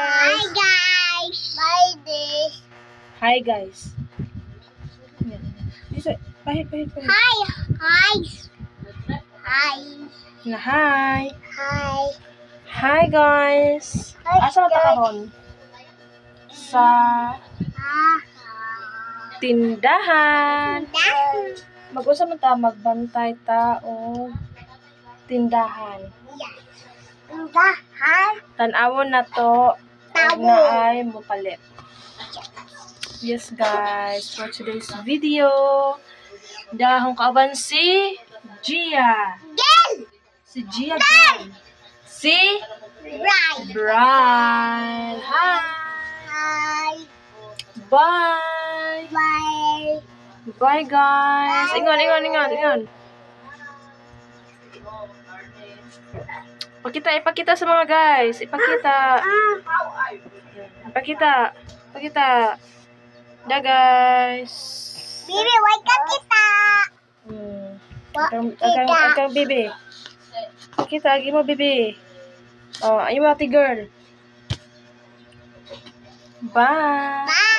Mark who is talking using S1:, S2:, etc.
S1: Hi guys. Bye this.
S2: Hi guys. Pahit.
S1: Hi. Hi. Hi.
S2: Na hi.
S1: Hi.
S2: Hi guys.
S1: Hi,
S2: Asa ta
S1: guys.
S2: karon? Sa tindahan. Mag-usa man ta magbantay ta og tindahan.
S1: Tindahan.
S2: Tan-awon na to og naay mopalit. Yes guys, for today's video, dahong kaaban si Gia.
S1: Girl.
S2: Si Gia Jan. Si
S1: Right.
S2: Brian. Hi.
S1: Hi.
S2: Bye.
S1: Bye.
S2: Bye guys. Ingon. Ipakita sa mga guys. Ipakita. Da guys.
S1: Bibi, wait ka kita.
S2: Akang bibi. Pakita agi mo bibi. Oh, ayo ati girl. Bye.
S1: Bye.